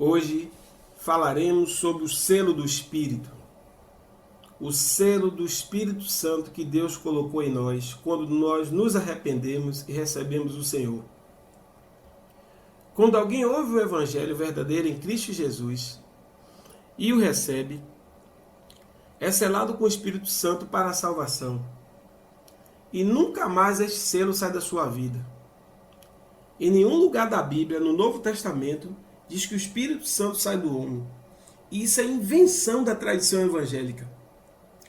Hoje falaremos sobre o selo do Espírito. O selo do Espírito Santo que Deus colocou em nós quando nós nos arrependemos e recebemos o Senhor. Quando alguém ouve o Evangelho verdadeiro em Cristo Jesus e o recebe, é selado com o Espírito Santo para a salvação. E nunca mais este selo sai da sua vida. Em nenhum lugar da Bíblia, no Novo Testamento, diz que o Espírito Santo sai do homem. E isso é invenção da tradição evangélica.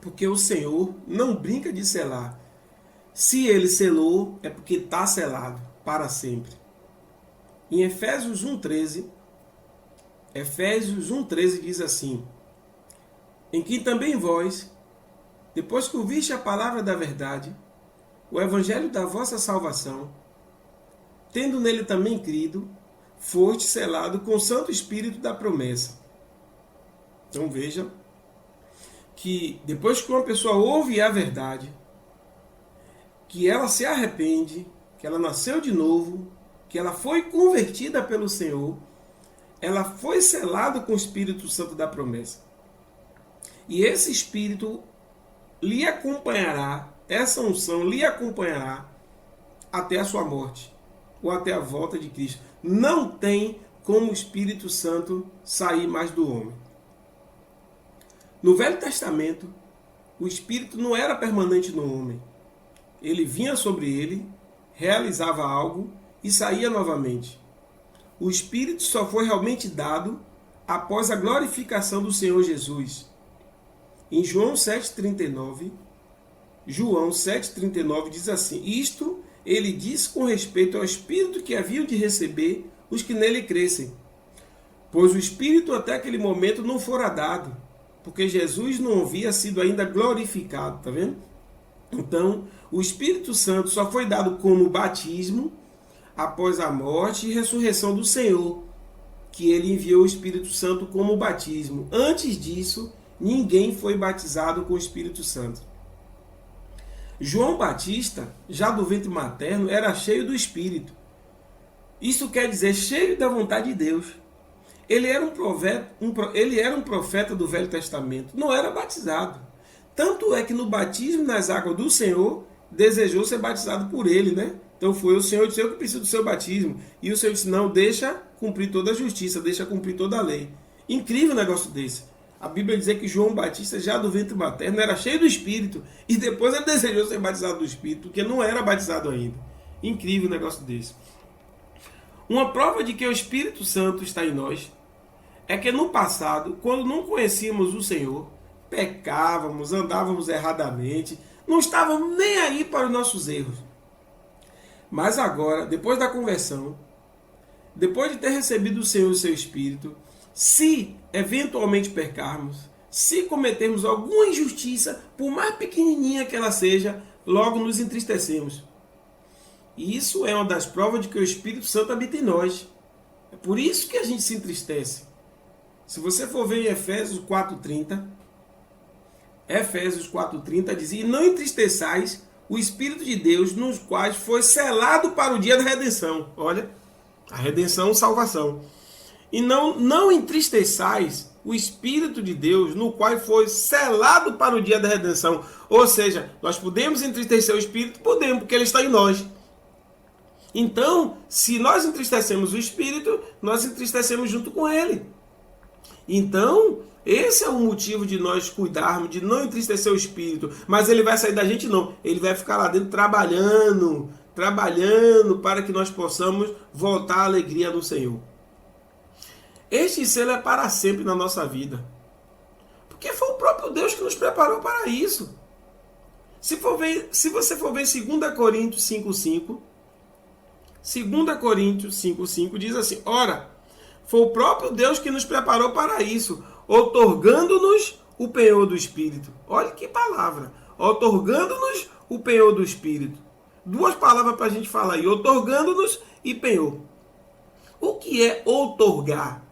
Porque o Senhor não brinca de selar. Se ele selou, é porque está selado para sempre. Em Efésios 1,13 diz assim: em que também vós, depois que ouviste a palavra da verdade, o evangelho da vossa salvação, tendo nele também crido, foste selado com o Santo Espírito da promessa. Então veja que depois que uma pessoa ouve a verdade, que ela se arrepende, que ela nasceu de novo, que ela foi convertida pelo Senhor, ela foi selada com o Espírito Santo da promessa. E esse Espírito lhe acompanhará, essa unção lhe acompanhará até a sua morte, ou até a volta de Cristo. Não tem como o Espírito Santo sair mais do homem. No Velho Testamento, o Espírito não era permanente no homem. Ele vinha sobre ele, realizava algo e saía novamente. O Espírito só foi realmente dado após a glorificação do Senhor Jesus. Em João 7,39 diz assim: isto ele disse com respeito ao Espírito que haviam de receber os que nele crescem. Pois o Espírito até aquele momento não fora dado, porque Jesus não havia sido ainda glorificado, tá vendo? Então, o Espírito Santo só foi dado como batismo após a morte e ressurreição do Senhor, que ele enviou o Espírito Santo como batismo. Antes disso, ninguém foi batizado com o Espírito Santo. João Batista, já do ventre materno, era cheio do Espírito. Isso quer dizer cheio da vontade de Deus. Ele era um profeta do Velho Testamento, não era batizado. Tanto é que no batismo nas águas do Senhor, desejou ser batizado por ele, né? Então foi o Senhor disse: eu que preciso do seu batismo. E o Senhor disse: não, deixa cumprir toda a justiça, deixa cumprir toda a lei. Incrível um negócio desse. A Bíblia diz que João Batista, já do ventre materno, era cheio do Espírito. E depois ele desejou ser batizado do Espírito, porque não era batizado ainda. Incrível um negócio desse. Uma prova de que o Espírito Santo está em nós é que no passado, quando não conhecíamos o Senhor, pecávamos, andávamos erradamente, não estávamos nem aí para os nossos erros. Mas agora, depois da conversão, depois de ter recebido o Senhor e o seu Espírito, se eventualmente pecarmos, se cometermos alguma injustiça, por mais pequenininha que ela seja, logo nos entristecemos. E isso é uma das provas de que o Espírito Santo habita em nós. É por isso que a gente se entristece. Se você for ver em Efésios 4,30 diz: e não entristeçais o Espírito de Deus, nos quais foi selado para o dia da redenção. Olha, a redenção, salvação. E não entristeçais o Espírito de Deus, no qual foi selado para o dia da redenção. Ou seja, nós podemos entristecer o Espírito? Podemos, porque ele está em nós. Então, se nós entristecemos o Espírito, nós entristecemos junto com ele. Então, esse é o motivo de nós cuidarmos, de não entristecer o Espírito. Mas ele vai sair da gente? Não. Ele vai ficar lá dentro trabalhando para que nós possamos voltar à alegria do Senhor. Este selo é para sempre na nossa vida. Porque foi o próprio Deus que nos preparou para isso. Se você for ver 2 Coríntios 5,5, 2 Coríntios 5,5 diz assim: ora, foi o próprio Deus que nos preparou para isso, outorgando-nos o penhor do Espírito. Olha que palavra. Outorgando-nos o penhor do Espírito. Duas palavras para a gente falar aí: outorgando-nos e penhor. O que é outorgar?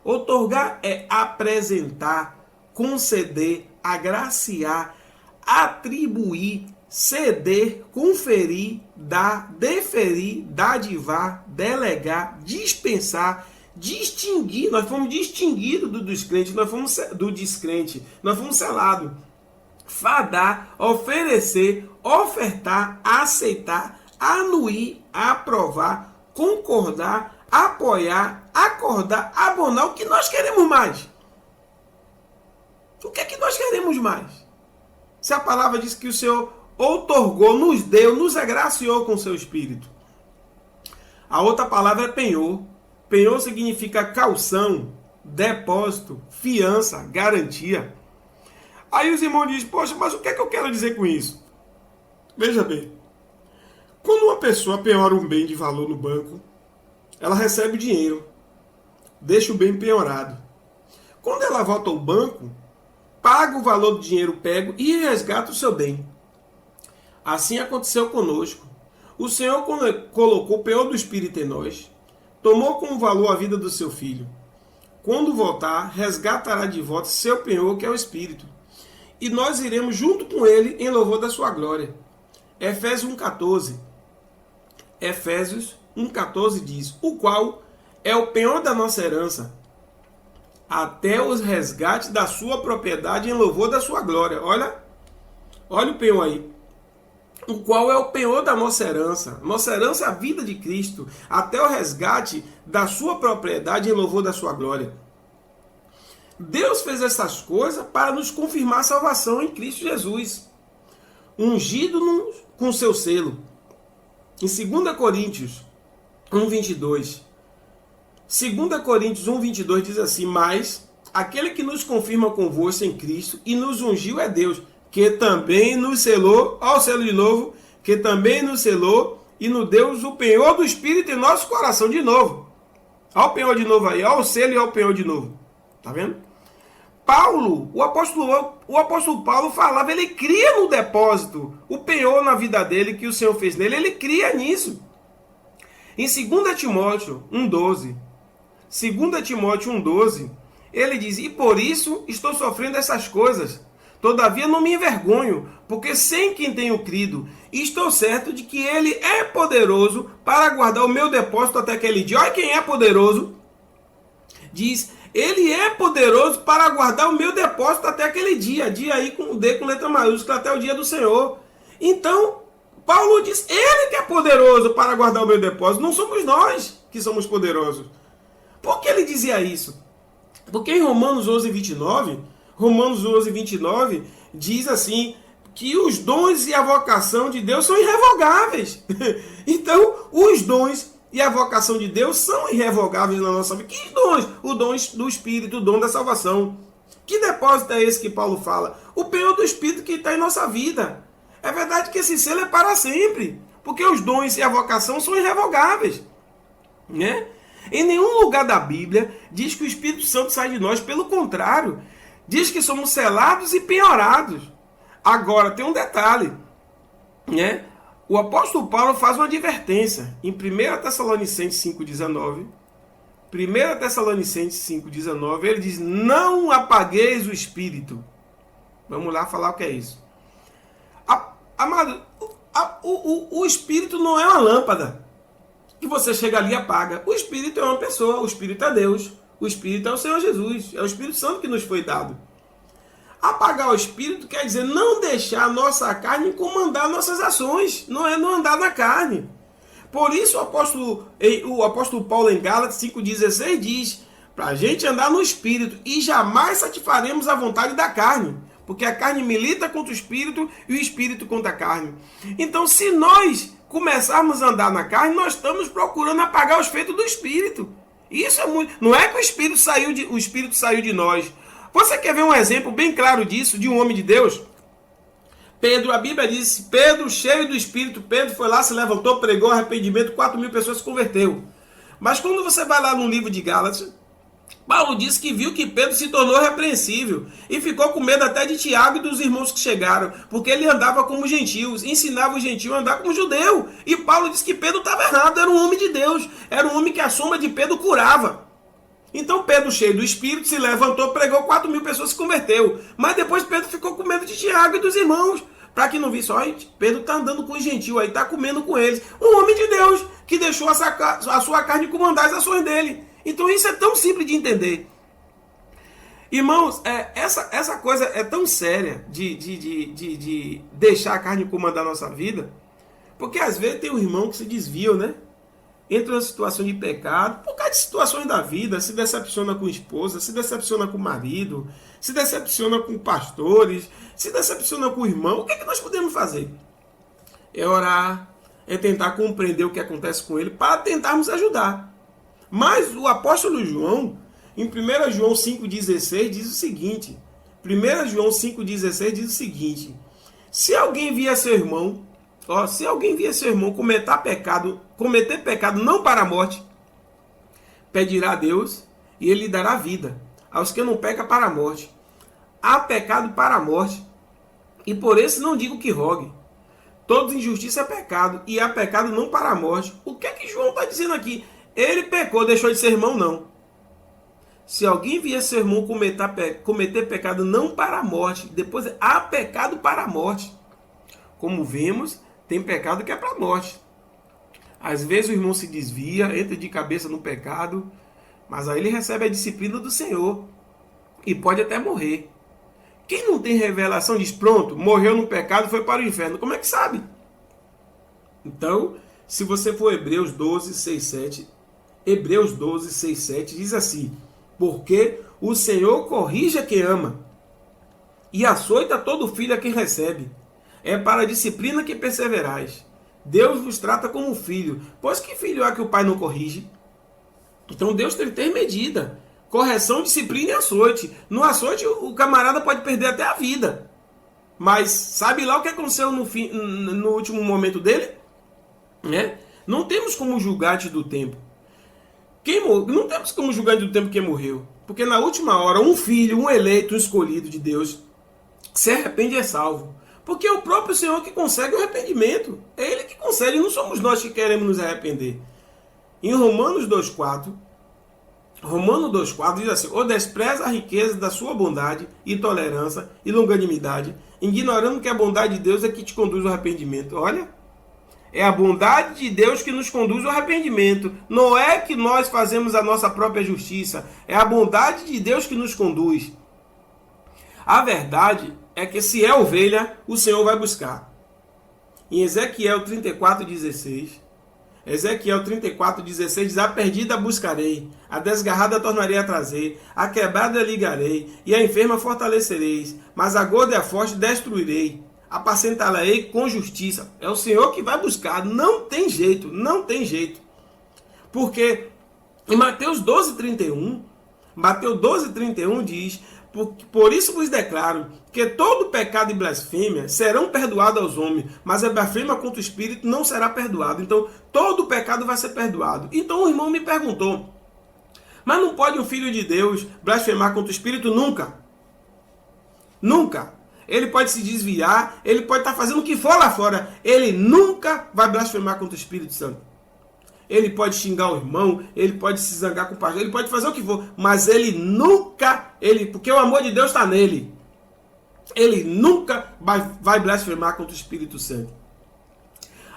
Outorgar é apresentar, conceder, agraciar, atribuir, ceder, conferir, dar, deferir, dadivar, delegar, dispensar, distinguir, nós fomos distinguidos do descrente, nós fomos do descrente, nós fomos selados. Fadar, oferecer, ofertar, aceitar, anuir, aprovar, concordar, apoiar, acordar, abonar. O que nós queremos mais? O que é que nós queremos mais? Se a palavra diz que o Senhor outorgou, nos deu, nos agraciou com o seu Espírito. A outra palavra é penhor. Penhor significa calção, depósito, fiança, garantia. Aí os irmãos dizem, poxa, mas o que é que eu quero dizer com isso? Veja bem, quando uma pessoa penhora um bem de valor no banco, ela recebe o dinheiro, deixa o bem penhorado. Quando ela volta ao banco, paga o valor do dinheiro pego e resgata o seu bem. Assim aconteceu conosco. O Senhor colocou o penhor do Espírito em nós, tomou como valor a vida do seu Filho. Quando voltar, resgatará de volta seu penhor, que é o Espírito. E nós iremos junto com ele em louvor da sua glória. Efésios 1,14. Efésios 1,14 diz, o qual é o penhor da nossa herança, até os resgates da sua propriedade em louvor da sua glória. Olha o penhor aí. O qual é o penhor da nossa herança. Nossa herança é a vida de Cristo, até o resgate da sua propriedade em louvor da sua glória. Deus fez essas coisas para nos confirmar a salvação em Cristo Jesus, ungido-nos com seu selo. Em 2 Coríntios 1,22. 2 Coríntios 1,22 diz assim, mas aquele que nos confirma convosco em Cristo e nos ungiu é Deus, que também nos selou, olha o selo de novo, que também nos selou e nos deu o penhor do Espírito em nosso coração de novo. Olha o penhor de novo aí, olha o selo e olha o penhor de novo. Tá vendo? Paulo, o apóstolo Paulo falava, ele cria no depósito, o penhor na vida dele que o Senhor fez nele, ele cria nisso. Em 2 Timóteo 1,12, 2 Timóteo 1,12, ele diz, e por isso estou sofrendo essas coisas. Todavia não me envergonho, porque sei em quem tenho crido, e estou certo de que ele é poderoso para guardar o meu depósito até aquele dia. Olha quem é poderoso. Diz, ele é poderoso para guardar o meu depósito até aquele dia. Dia aí com D com letra maiúscula, até o dia do Senhor. Então, Paulo diz, ele que é poderoso para guardar o meu depósito, não somos nós que somos poderosos. Por que ele dizia isso? Porque em Romanos 11:29 diz assim, que os dons e a vocação de Deus são irrevogáveis. Então, os dons e a vocação de Deus são irrevogáveis na nossa vida. Que dons? O dom do Espírito, o dom da salvação. Que depósito é esse que Paulo fala? O penhor do Espírito que está em nossa vida. É verdade que esse selo é para sempre, porque os dons e a vocação são irrevogáveis. Né? Em nenhum lugar da Bíblia diz que o Espírito Santo sai de nós, pelo contrário, diz que somos selados e penhorados. Agora, tem um detalhe, né? O apóstolo Paulo faz uma advertência em 1 Tessalonicenses 5,19. 1 Tessalonicenses 5,19, ele diz, não apagueis o Espírito. Vamos lá falar o que é isso. Amado, o Espírito não é uma lâmpada que você chega ali e apaga. O Espírito é uma pessoa, o Espírito é Deus, o Espírito é o Senhor Jesus, é o Espírito Santo que nos foi dado. Apagar o Espírito quer dizer não deixar a nossa carne comandar nossas ações, não é não andar na carne. Por isso o apóstolo Paulo em Gálatas 5,16 diz, para a gente andar no Espírito e jamais satisfaremos a vontade da carne, porque a carne milita contra o Espírito e o Espírito contra a carne. Então, se nós começarmos a andar na carne, nós estamos procurando apagar os feitos do Espírito. Isso é muito. Não é que o Espírito saiu de nós. Você quer ver um exemplo bem claro disso, de um homem de Deus? Pedro, a Bíblia diz, Pedro, cheio do Espírito, Pedro foi lá, se levantou, pregou arrependimento, 4.000 pessoas se converteu. Mas quando você vai lá no livro de Gálatas, Paulo diz que viu que Pedro se tornou repreensível e ficou com medo até de Tiago e dos irmãos que chegaram, porque ele andava como gentios, ensinava os gentios a andar como judeu. E Paulo diz que Pedro estava errado, era um homem de Deus, era um homem que a sombra de Pedro curava. Então Pedro, cheio do Espírito, se levantou, pregou, 4.000 pessoas se converteu. Mas depois Pedro ficou com medo de Tiago e dos irmãos, para que não visse, olha, Pedro está andando com os gentios aí, está comendo com eles. Um homem de Deus que deixou a sua carne comandar as ações dele. Então isso é tão simples de entender. Irmãos, essa coisa é tão séria de deixar a carne comandar a nossa vida, porque às vezes tem um irmão que se desvia, né? Entra numa situação de pecado, por causa de situações da vida, se decepciona com a esposa, se decepciona com o marido, se decepciona com pastores, se decepciona com o irmão. O que é que nós podemos fazer? É orar, é tentar compreender o que acontece com ele, para tentarmos ajudar. Mas o apóstolo João, em 1 João 5,16, diz o seguinte, 1 João 5,16 diz o seguinte, se alguém via seu irmão, cometer pecado não para a morte, pedirá a Deus e ele lhe dará vida aos que não pecam para a morte. Há pecado para a morte, e por isso não digo que rogue. Toda injustiça é pecado, e há pecado não para a morte. O que é que João está dizendo aqui? Ele pecou, deixou de ser irmão? Não. Se alguém via seu irmão cometer pecado não para a morte, depois há pecado para a morte. Como vemos, tem pecado que é para a morte. Às vezes o irmão se desvia, entra de cabeça no pecado, mas aí ele recebe a disciplina do Senhor e pode até morrer. Quem não tem revelação diz, pronto, morreu no pecado, foi para o inferno. Como é que sabe? Então, se você for Hebreus 12, 6, 7, Hebreus 12, 6, 7 diz assim, porque o Senhor corrige a quem ama e açoita todo filho a quem recebe. É para a disciplina que perseverais. Deus vos trata como filho. Pois que filho há que o pai não corrige? Então Deus tem que ter medida. Correção, disciplina e açoite. No açoite o camarada pode perder até a vida. Mas sabe lá o que aconteceu no último momento dele? Né? Não temos como julgar antes do tempo. Não temos como julgar antes do tempo quem morreu. Porque na última hora um filho, um eleito, um escolhido de Deus se arrepende e é salvo. Porque é o próprio Senhor que consegue o arrependimento. É Ele que consegue, não somos nós que queremos nos arrepender. Em Romanos 2,4 diz assim, ou despreza a riqueza da sua bondade e tolerância e longanimidade, ignorando que a bondade de Deus é que te conduz ao arrependimento. Olha, é a bondade de Deus que nos conduz ao arrependimento. Não é que nós fazemos a nossa própria justiça, é a bondade de Deus que nos conduz. A verdade é que se é ovelha, o Senhor vai buscar. Em Ezequiel 34,16, diz, a perdida buscarei, a desgarrada tornarei a trazer, a quebrada ligarei, e a enferma fortalecereis, mas a gorda e a forte destruirei, apacentá-la-ei com justiça. É o Senhor que vai buscar, não tem jeito. Porque em Mateus 12,31 diz, por isso vos declaro que todo pecado e blasfêmia serão perdoados aos homens, mas a blasfêmia contra o Espírito não será perdoado. Então, todo pecado vai ser perdoado. Então, o irmão me perguntou, mas não pode um filho de Deus blasfemar contra o Espírito? Nunca. Nunca. Ele pode se desviar, ele pode estar fazendo o que for lá fora. Ele nunca vai blasfemar contra o Espírito Santo. Ele pode xingar o irmão, ele pode se zangar com o pastor, ele pode fazer o que for, mas ele nunca, porque o amor de Deus está nele, ele nunca vai blasfemar contra o Espírito Santo.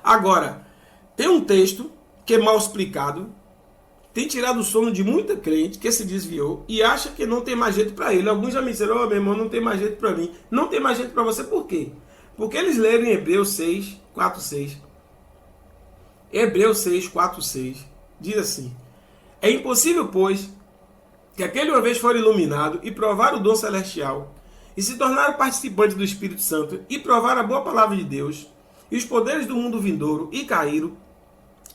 Agora, tem um texto que é mal explicado, tem tirado o sono de muita crente que se desviou e acha que não tem mais jeito para ele. Alguns já me disseram, meu irmão, não tem mais jeito para mim. Não tem mais jeito para você, por quê? Porque eles leram em Hebreus 6, 4, 6. Hebreus 6, 4, 6 diz assim, é impossível, pois, que aquele uma vez for iluminado e provar o dom celestial e se tornar participante do Espírito Santo e provar a boa palavra de Deus e os poderes do mundo vindouro e caíram,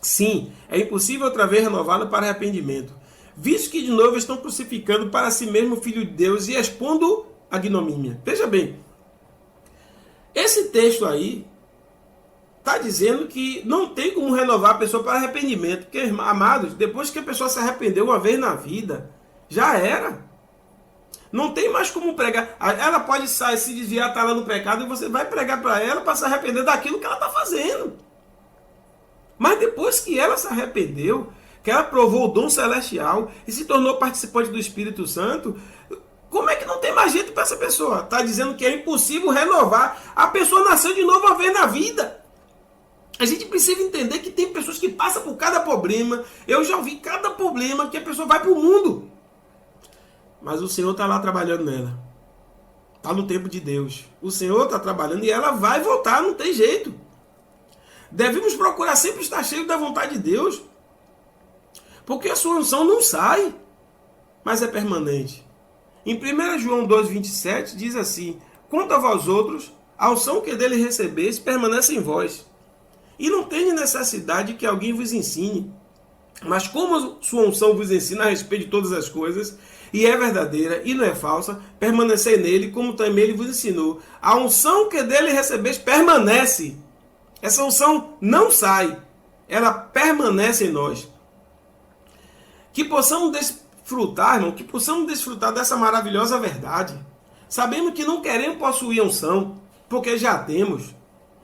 sim, é impossível outra vez renová-lo para arrependimento, visto que de novo estão crucificando para si mesmo o Filho de Deus e expondo a ignomínia. Veja bem, esse texto aí está dizendo que não tem como renovar a pessoa para arrependimento. Porque, amados, depois que a pessoa se arrependeu uma vez na vida, já era. Não tem mais como pregar. Ela pode sair, se desviar, estar lá no pecado, e você vai pregar para ela para se arrepender daquilo que ela está fazendo. Mas depois que ela se arrependeu, que ela provou o dom celestial e se tornou participante do Espírito Santo, como é que não tem mais jeito para essa pessoa? Está dizendo que é impossível renovar. A pessoa nasceu de novo uma vez na vida. A gente precisa entender que tem pessoas que passam por cada problema. Eu já ouvi cada problema que a pessoa vai para o mundo. Mas o Senhor está lá trabalhando nela. Está no tempo de Deus. O Senhor está trabalhando e ela vai voltar, não tem jeito. Devemos procurar sempre estar cheio da vontade de Deus. Porque a sua unção não sai, mas é permanente. Em 1 João 2,27 diz assim: quanto a vós outros, a unção que dele recebeis permanece em vós. E não tenha necessidade que alguém vos ensine. Mas como a sua unção vos ensina a respeito de todas as coisas, e é verdadeira e não é falsa, permanecei nele, como também ele vos ensinou. A unção que dele recebeis permanece. Essa unção não sai, ela permanece em nós. Que possamos desfrutar, irmão, que possamos desfrutar dessa maravilhosa verdade. Sabemos que não queremos possuir a unção, porque já temos.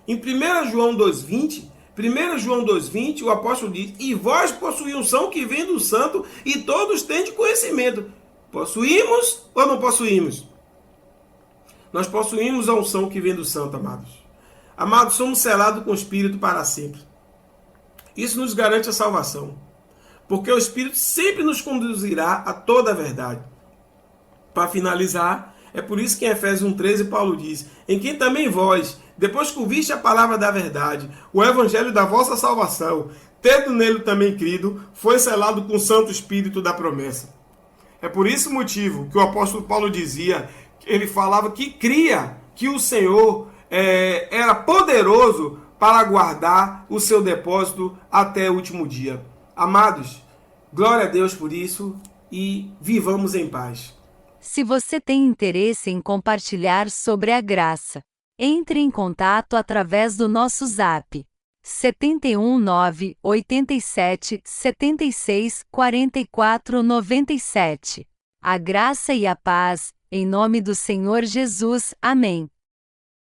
Em 1 João 2,20, o apóstolo diz: e vós possuís unção que vem do santo, e todos têm de conhecimento. Possuímos ou não possuímos? Nós possuímos a unção que vem do santo, amados. Amados, somos selados com o Espírito para sempre. Isso nos garante a salvação, porque o Espírito sempre nos conduzirá a toda a verdade. Para finalizar, é por isso que em Efésios 1,13 Paulo diz: em quem também vós, depois que ouviste a palavra da verdade, o evangelho da vossa salvação, tendo nele também crido, foi selado com o Santo Espírito da promessa. É por esse motivo que o apóstolo Paulo dizia, ele falava que cria que o Senhor era poderoso para guardar o seu depósito até o último dia. Amados, glória a Deus por isso e vivamos em paz. Se você tem interesse em compartilhar sobre a graça, entre em contato através do nosso Zap 719 87 76 44 97. A graça e a paz, em nome do Senhor Jesus. Amém.